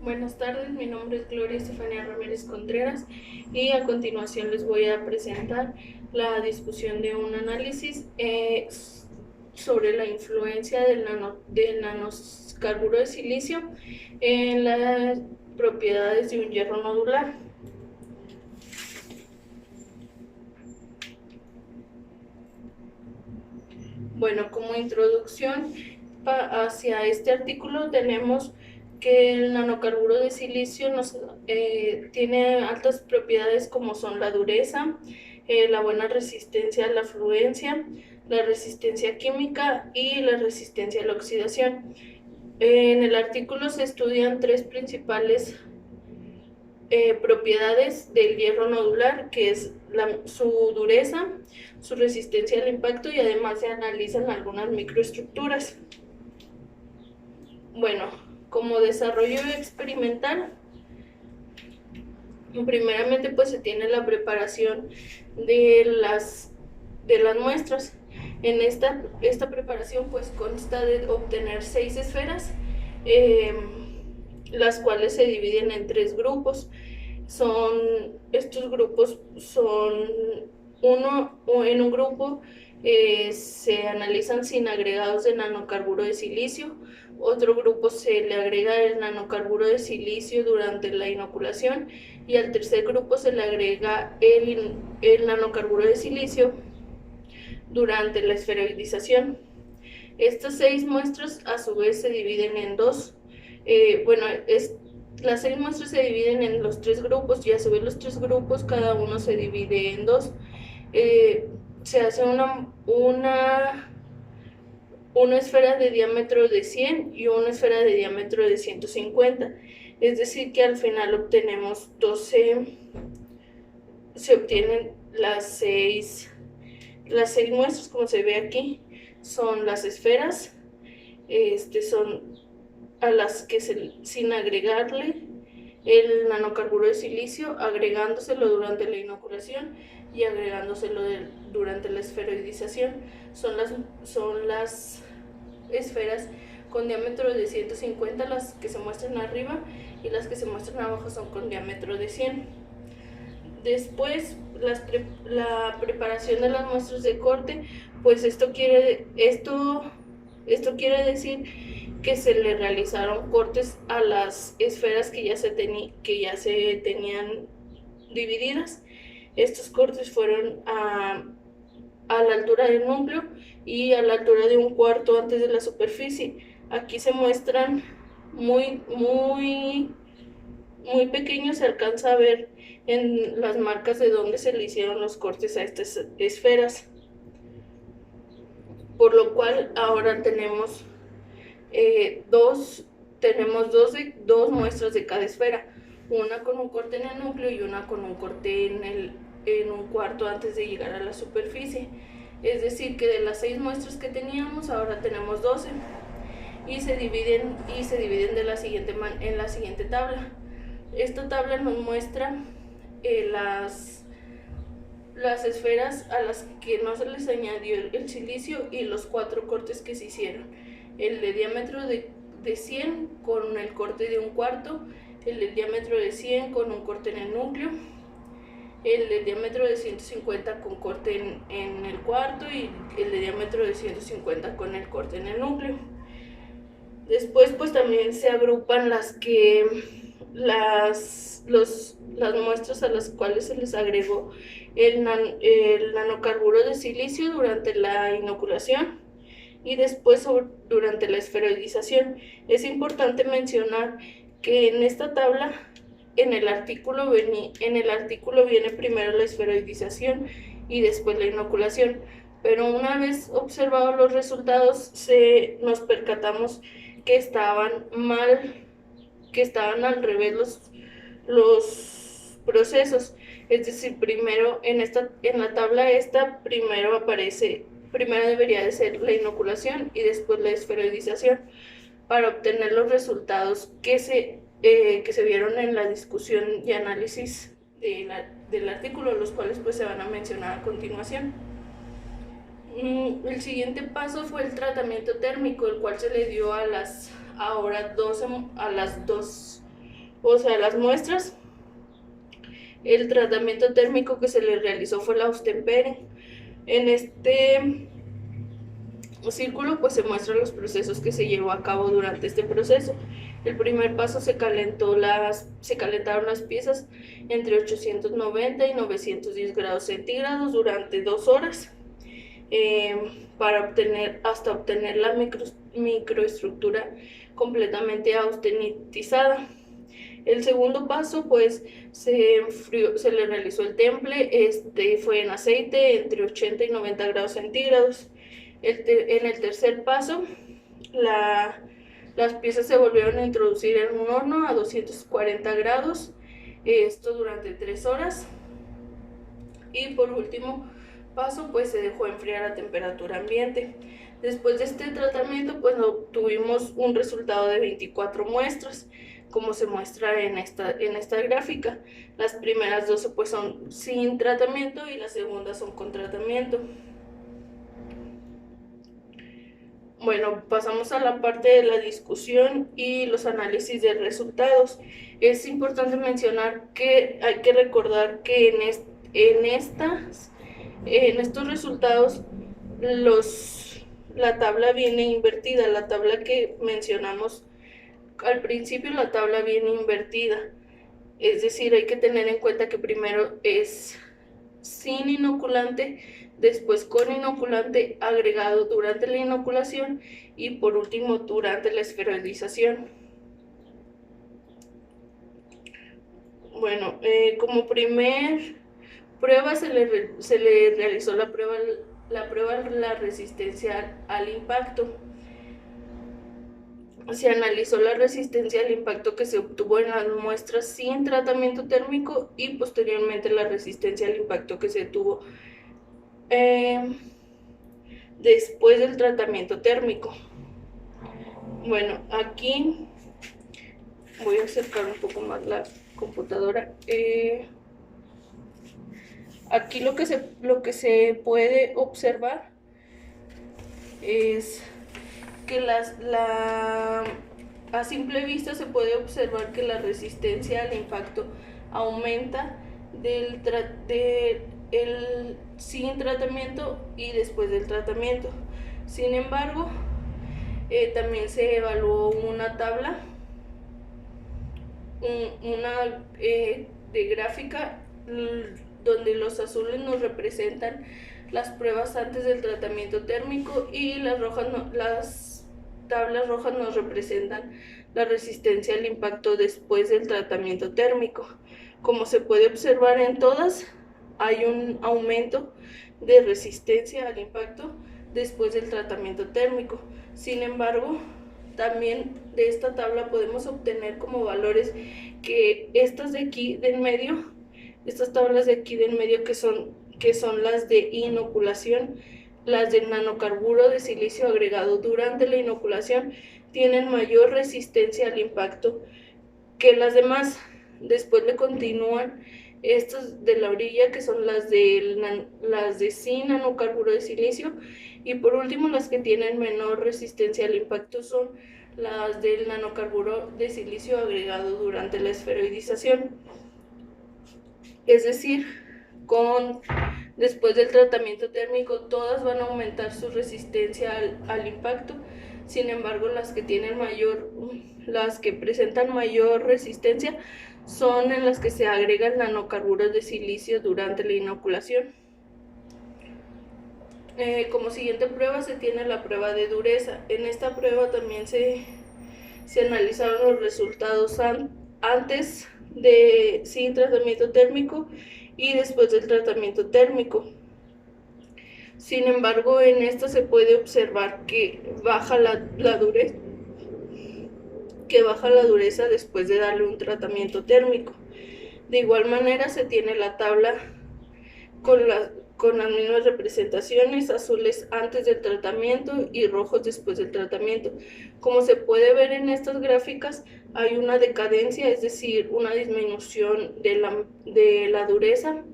Buenas tardes, mi nombre es Gloria Estefanía Ramírez Contreras y a continuación les voy a presentar la discusión de un análisis sobre la influencia del nanocarburo de silicio en las propiedades de un hierro nodular. Bueno, como introducción hacia este artículo tenemos que el nanocarburo de silicio tiene altas propiedades como son la dureza, la buena resistencia a la fluencia, la resistencia química y la resistencia a la oxidación. En el artículo se estudian tres principales propiedades del hierro nodular, que es su dureza, su resistencia al impacto y además se analizan algunas microestructuras. Bueno, como desarrollo experimental, primeramente pues se tiene la preparación de las muestras. En esta preparación pues consta de obtener 6 esferas, las cuales se dividen en 3 grupos. Estos grupos son en un grupo se analizan sin agregados de nanocarburo de silicio, otro grupo se le agrega el nanocarburo de silicio durante la inoculación y al tercer grupo se le agrega el nanocarburo de silicio durante la esferoidización. Estas 6 muestras a su vez se dividen en dos. Las 6 muestras se dividen en los 3 grupos y a su vez los 3 grupos cada uno se divide en dos. Se hace una esfera de diámetro de 100 y una esfera de diámetro de 150. Es decir, que al final obtenemos 12, se obtienen las 6 muestras, como se ve aquí, son las esferas, son a las que sin agregarle el nanocarburo de silicio, agregándoselo durante la inoculación y agregándoselo durante la esferoidización. Son las esferas con diámetro de 150 las que se muestran arriba y las que se muestran abajo son con diámetro de 100. Después la preparación de las muestras de corte, pues esto quiere decir que se le realizaron cortes a las esferas que ya se tenían divididas. Estos cortes fueron a la altura del núcleo y a la altura de un cuarto antes de la superficie. Aquí se muestran muy pequeños, se alcanza a ver en las marcas de donde se le hicieron los cortes a estas esferas, por lo cual ahora tenemos dos muestras de cada esfera, una con un corte en el núcleo y una con un corte en un cuarto antes de llegar a la superficie. Es decir, que de las 6 muestras que teníamos ahora tenemos 12 y se dividen en la siguiente tabla. Esta tabla nos muestra las esferas a las que no se les añadió el silicio y los 4 cortes que se hicieron: el de diámetro de 100 con el corte de un cuarto, el de diámetro de 100 con un corte en el núcleo, el de diámetro de 150 con corte en el cuarto y el de diámetro de 150 con el corte en el núcleo. Después pues también se agrupan las muestras a las cuales se les agregó el nanocarburo de silicio durante la inoculación y después durante la esferoidización. Es importante mencionar que en esta tabla, en el artículo viene primero la esferoidización y después la inoculación, pero una vez observados los resultados nos percatamos que estaban al revés los procesos. Es decir, primero en la tabla primero debería de ser la inoculación y después la esferoidización para obtener los resultados que se vieron en la discusión y análisis del artículo, los cuales pues se van a mencionar a continuación. El siguiente paso fue el tratamiento térmico, el cual se le dio a las dos o sea, las muestras. El tratamiento térmico que se le realizó fue la Austemperin. En este círculo pues se muestran los procesos que se llevó a cabo durante este proceso. El primer paso se calentaron las piezas entre 890 y 910 grados centígrados durante 2 horas hasta obtener la microestructura completamente austenitizada. El segundo paso pues se le realizó el temple, fue en aceite entre 80 y 90 grados centígrados. En el tercer paso, las piezas se volvieron a introducir en un horno a 240 grados, esto durante 3 horas. Y por último paso, pues se dejó enfriar a temperatura ambiente. Después de este tratamiento, pues obtuvimos un resultado de 24 muestras, como se muestra en esta gráfica. Las primeras 12 pues son sin tratamiento y las segundas son con tratamiento. Bueno, pasamos a la parte de la discusión y los análisis de resultados. Es importante mencionar que hay que recordar que en estos resultados la tabla viene invertida. La tabla que mencionamos al principio, la tabla viene invertida. Es decir, hay que tener en cuenta que primero es sin inoculante, después con inoculante, agregado durante la inoculación y por último durante la esferoidización. Bueno, como primer prueba se le realizó la prueba de la resistencia al impacto. Se analizó la resistencia al impacto que se obtuvo en las muestras sin tratamiento térmico y posteriormente la resistencia al impacto que se tuvo después del tratamiento térmico. Bueno, aquí voy a acercar un poco más la computadora. Aquí lo que se puede observar es que a simple vista se puede observar que la resistencia al impacto aumenta sin tratamiento y después del tratamiento. Sin embargo, también se evaluó una tabla, de gráfica, donde los azules nos representan las pruebas antes del tratamiento térmico y las tablas rojas nos representan la resistencia al impacto después del tratamiento térmico. Como se puede observar en todas, hay un aumento de resistencia al impacto después del tratamiento térmico. Sin embargo, también de esta tabla podemos obtener como valores que estas tablas de aquí del medio que son las de inoculación, las del nanocarburo de silicio agregado durante la inoculación, tienen mayor resistencia al impacto que las demás. Después le continúan estas de la orilla, que son las de sin nanocarburo de silicio, y por último las que tienen menor resistencia al impacto son las del nanocarburo de silicio agregado durante la esferoidización. Es decir, después del tratamiento térmico todas van a aumentar su resistencia al impacto. Sin embargo, las que presentan mayor resistencia son en las que se agregan nanocarburos de silicio durante la inoculación. Como siguiente prueba se tiene la prueba de dureza. En esta prueba también se analizaron los resultados antes sin tratamiento térmico y después del tratamiento térmico. Sin embargo, en esta se puede observar que baja la dureza después de darle un tratamiento térmico. De igual manera se tiene la tabla con las mismas representaciones, azules antes del tratamiento y rojos después del tratamiento. Como se puede ver en estas gráficas, hay una decadencia, es decir, una disminución de la dureza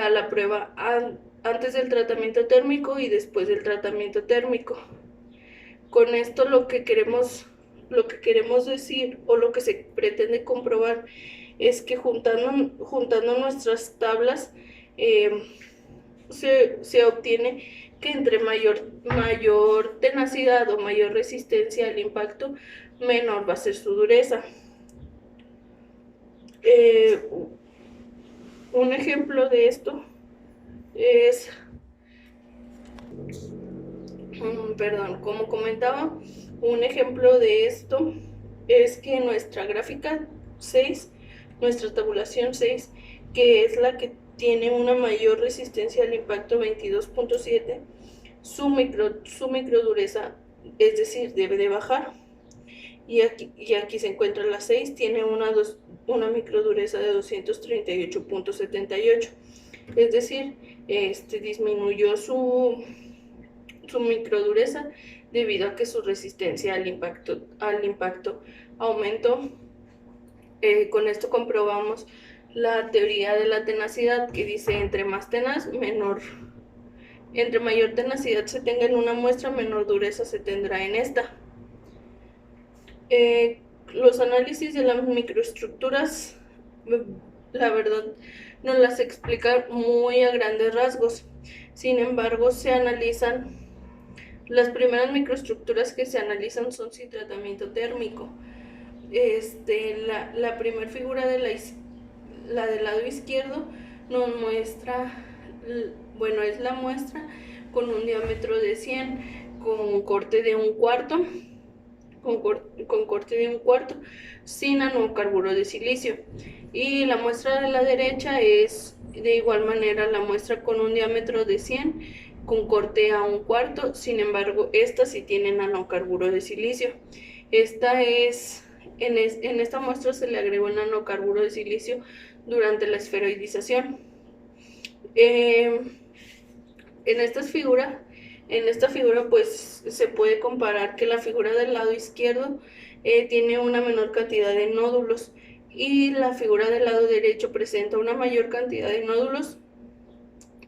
a la prueba antes del tratamiento térmico y después del tratamiento térmico. Con esto lo que queremos lo que queremos decir o lo que se pretende comprobar es que juntando nuestras tablas se obtiene que entre mayor tenacidad o mayor resistencia al impacto, menor va a ser su dureza. Un ejemplo de esto es, como comentaba, un ejemplo de esto es que nuestra gráfica 6, nuestra tabulación 6, que es la que tiene una mayor resistencia al impacto 22.7, su microdureza, es decir, debe de bajar. Y aquí se encuentra la 6, tiene una microdureza de 238.78, es decir, disminuyó su microdureza debido a que su resistencia al impacto aumentó. Con esto comprobamos la teoría de la tenacidad, que dice entre mayor tenacidad se tenga en una muestra, menor dureza se tendrá en esta. Los análisis de las microestructuras, la verdad, nos las explican muy a grandes rasgos. Sin embargo, las primeras microestructuras que se analizan son sin tratamiento térmico. La primera figura la del lado izquierdo nos muestra, es la muestra con un diámetro de 100, con corte de 1/4, sin nanocarburo de silicio. Y la muestra de la derecha es de igual manera la muestra con un diámetro de 100, con corte a 1/4, sin embargo esta sí tiene nanocarburo de silicio. En esta muestra se le agregó el nanocarburo de silicio durante la esferoidización. En esta figura pues se puede comparar que la figura del lado izquierdo tiene una menor cantidad de nódulos y la figura del lado derecho presenta una mayor cantidad de nódulos,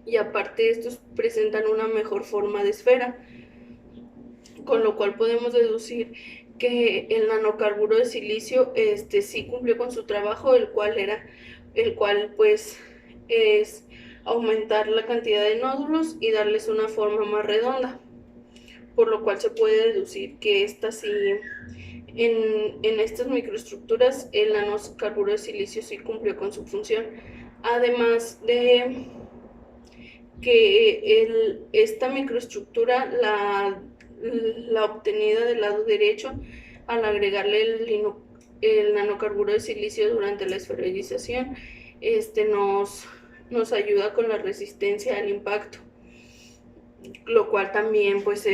y aparte estos presentan una mejor forma de esfera, con lo cual podemos deducir que el nanocarburo de silicio sí cumplió con su trabajo, el cual pues es aumentar la cantidad de nódulos y darles una forma más redonda, por lo cual se puede deducir que en estas microestructuras el nanocarburo de silicio sí cumplió con su función, además de que esta microestructura la obtenida del lado derecho al agregarle el nanocarburo de silicio durante la esferoidización nos ayuda con la resistencia al impacto, lo cual también pues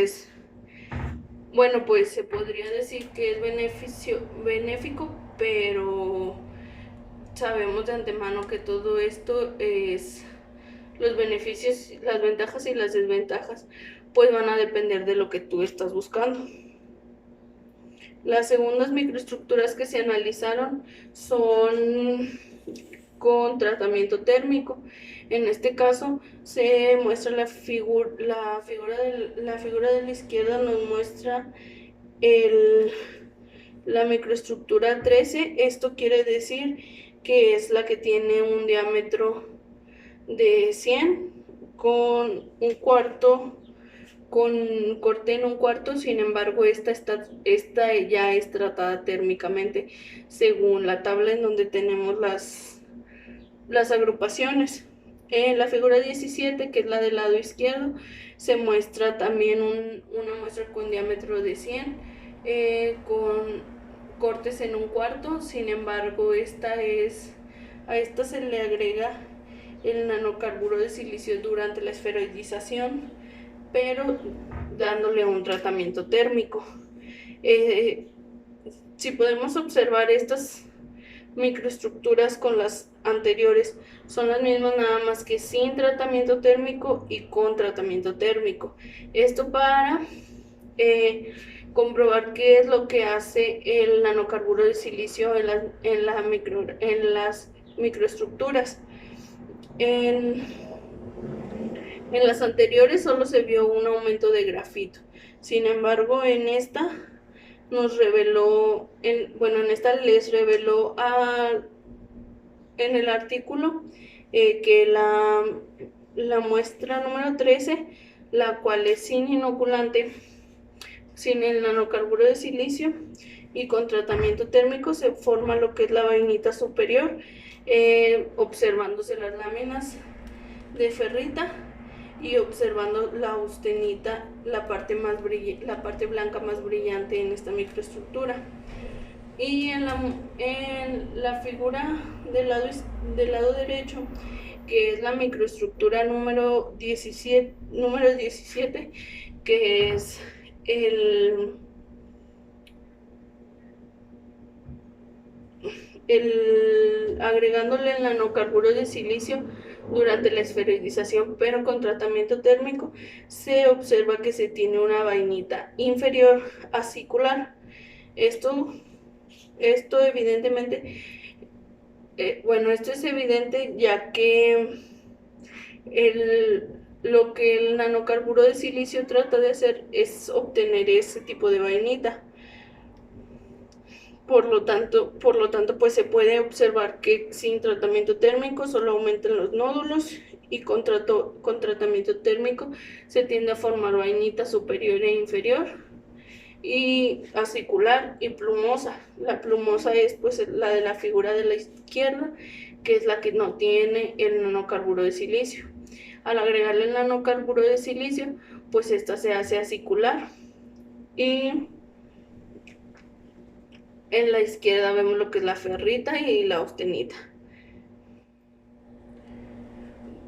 pues se podría decir que es benéfico, pero sabemos de antemano que todo esto es los beneficios, las ventajas y las desventajas pues van a depender de lo que tú estás buscando. Las segundas microestructuras que se analizaron son con tratamiento térmico. En este caso se muestra la figura de la izquierda, nos muestra la microestructura 13. Esto quiere decir que es la que tiene un diámetro de 100 con corte en 1/4, sin embargo esta ya es tratada térmicamente según la tabla en donde tenemos las agrupaciones. En la figura 17, que es la del lado izquierdo, se muestra también una muestra con diámetro de 100, con cortes en 1/4, sin embargo a esta se le agrega el nanocarburo de silicio durante la esferoidización, pero dándole un tratamiento térmico. Si podemos observar estas microestructuras con las anteriores, son las mismas, nada más que sin tratamiento térmico y con tratamiento térmico. Esto para comprobar qué es lo que hace el nanocarburo de silicio en las microestructuras. En las anteriores solo se vio un aumento de grafito, sin embargo en esta nos reveló, en esta les reveló en el artículo que la muestra número 13, la cual es sin inoculante, sin el nanocarburo de silicio y con tratamiento térmico, se forma lo que es la vainita superior, observándose las láminas de ferrita y observando la austenita, la parte blanca más brillante en esta microestructura. Y en la figura del lado derecho, que es la microestructura número 17, que es agregándole el nanocarburo de silicio durante la esferización, pero con tratamiento térmico, se observa que se tiene una vainita inferior acicular. Esto evidentemente, esto es evidente ya que lo que el nanocarburo de silicio trata de hacer es obtener ese tipo de vainita. Por lo tanto, pues se puede observar que sin tratamiento térmico solo aumentan los nódulos y con tratamiento térmico se tiende a formar vainita superior e inferior y acicular y plumosa. La plumosa es pues la de la figura de la izquierda, que es la que no tiene el nanocarburo de silicio. Al agregarle el nanocarburo de silicio, pues esta se hace acicular, y en la izquierda vemos lo que es la ferrita y la austenita.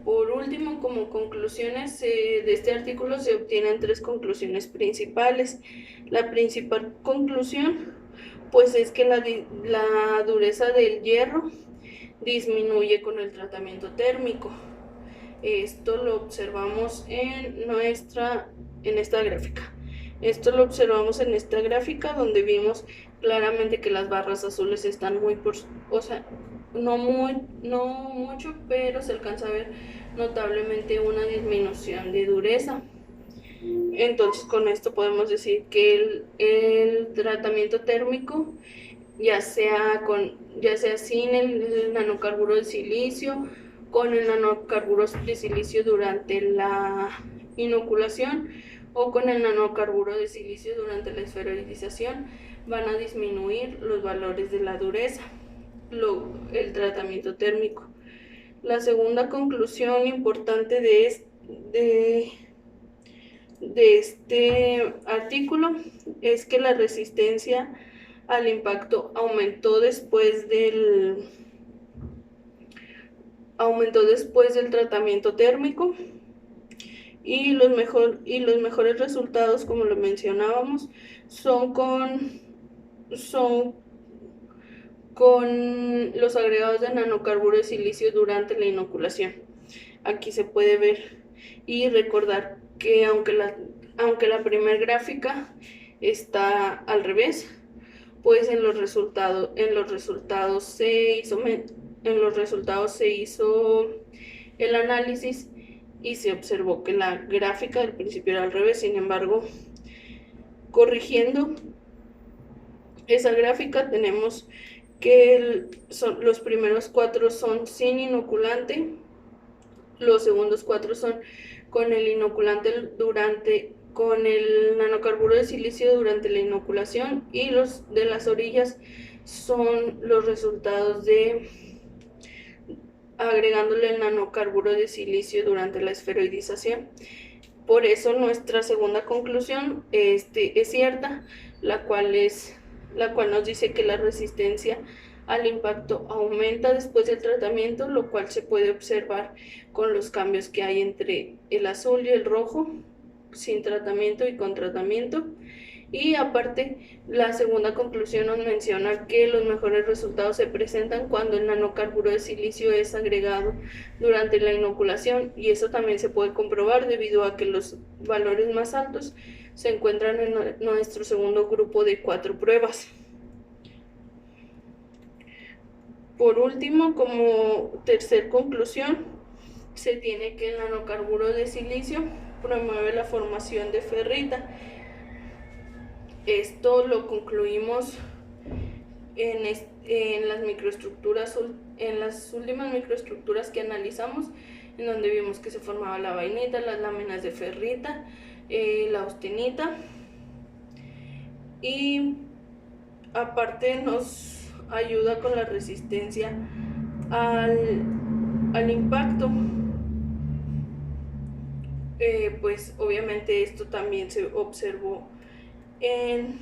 Por último, como conclusiones de este artículo se obtienen 3 conclusiones principales. La principal conclusión pues es que la dureza del hierro disminuye con el tratamiento térmico. Esto lo observamos en esta gráfica. Esto lo observamos en esta gráfica, donde vimos claramente que las barras azules están no mucho, pero se alcanza a ver notablemente una disminución de dureza. Entonces con esto podemos decir que el tratamiento térmico, ya sea sin el nanocarburo de silicio, con el nanocarburo de silicio durante la inoculación o con el nanocarburo de silicio durante la esferoidización, van a disminuir los valores de la dureza, el tratamiento térmico. La segunda conclusión importante de este artículo es que la resistencia al impacto aumentó después del tratamiento térmico, y los mejores resultados, como lo mencionábamos, son con los agregados de nanocarburo de silicio durante la inoculación. Aquí se puede ver y recordar que aunque la primera gráfica está al revés, pues en los resultados se hizo el análisis y se observó que la gráfica del principio era al revés. Sin embargo, corrigiendo esa gráfica, tenemos que los primeros 4 son sin inoculante, los segundos 4 son con el inoculante con el nanocarburo de silicio durante la inoculación, y los de las orillas son los resultados de agregándole el nanocarburo de silicio durante la esferoidización. Por eso nuestra segunda conclusión es cierta, la cual nos dice que la resistencia al impacto aumenta después del tratamiento, lo cual se puede observar con los cambios que hay entre el azul y el rojo, sin tratamiento y con tratamiento. Y aparte, la segunda conclusión nos menciona que los mejores resultados se presentan cuando el nanocarburo de silicio es agregado durante la inoculación, y eso también se puede comprobar debido a que los valores más altos se encuentran en nuestro segundo grupo de 4 pruebas. Por último, como tercer conclusión, se tiene que el nanocarburo de silicio promueve la formación de ferrita. esto lo concluimos en las microestructuras, en las últimas microestructuras que analizamos, en donde vimos que se formaba la vainita, las láminas de ferrita, la austenita, y aparte nos ayuda con la resistencia al impacto. Pues obviamente esto también se observó en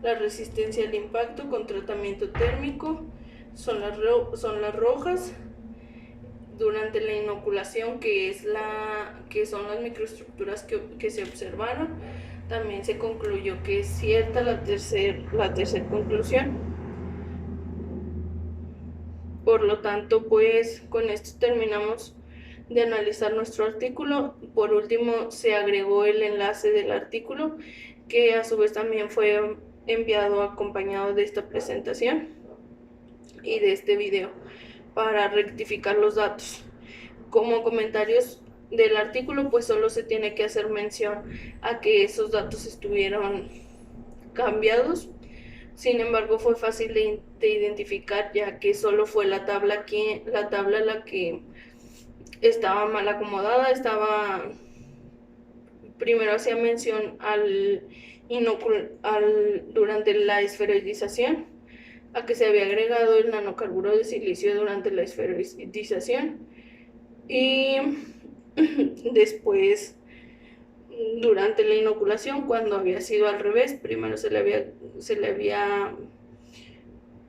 la resistencia al impacto con tratamiento térmico. Son las rojas. Durante la inoculación, que son las microestructuras que se observaron, también se concluyó que es cierta la tercer conclusión. Por lo tanto, pues con esto terminamos de analizar nuestro artículo. Por último, se agregó el enlace del artículo, que a su vez también fue enviado acompañado de esta presentación y de este video para rectificar los datos. Como comentarios del artículo, pues solo se tiene que hacer mención a que esos datos estuvieron cambiados. Sin embargo, fue fácil de identificar, ya que solo fue la tabla la que estaba mal acomodada. Primero hacía mención durante la esferoidización, a que se había agregado el nanocarburo de silicio durante la esferoidización, y después durante la inoculación, cuando había sido al revés. Primero se le había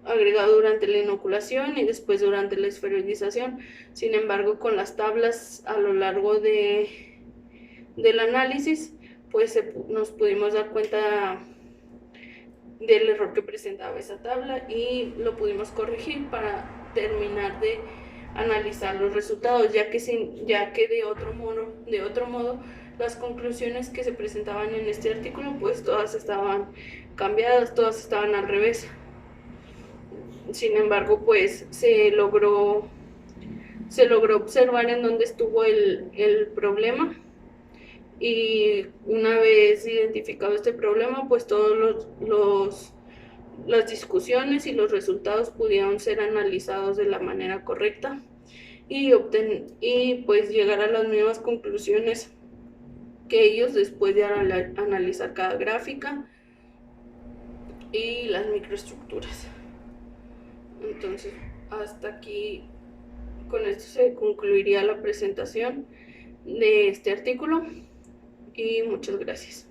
agregado durante la inoculación y después durante la esferoidización. Sin embargo, con las tablas a lo largo del análisis, pues nos pudimos dar cuenta del error que presentaba esa tabla y lo pudimos corregir para terminar de analizar los resultados, ya que de otro modo las conclusiones que se presentaban en este artículo, pues todas estaban cambiadas, todas estaban al revés. Sin embargo, pues se logró observar en dónde estuvo el problema, y una vez identificado este problema, pues todos las discusiones y los resultados pudieron ser analizados de la manera correcta y pues llegar a las mismas conclusiones que ellos, después de analizar cada gráfica y las microestructuras. Entonces, hasta aquí, con esto se concluiría la presentación de este artículo, y muchas gracias.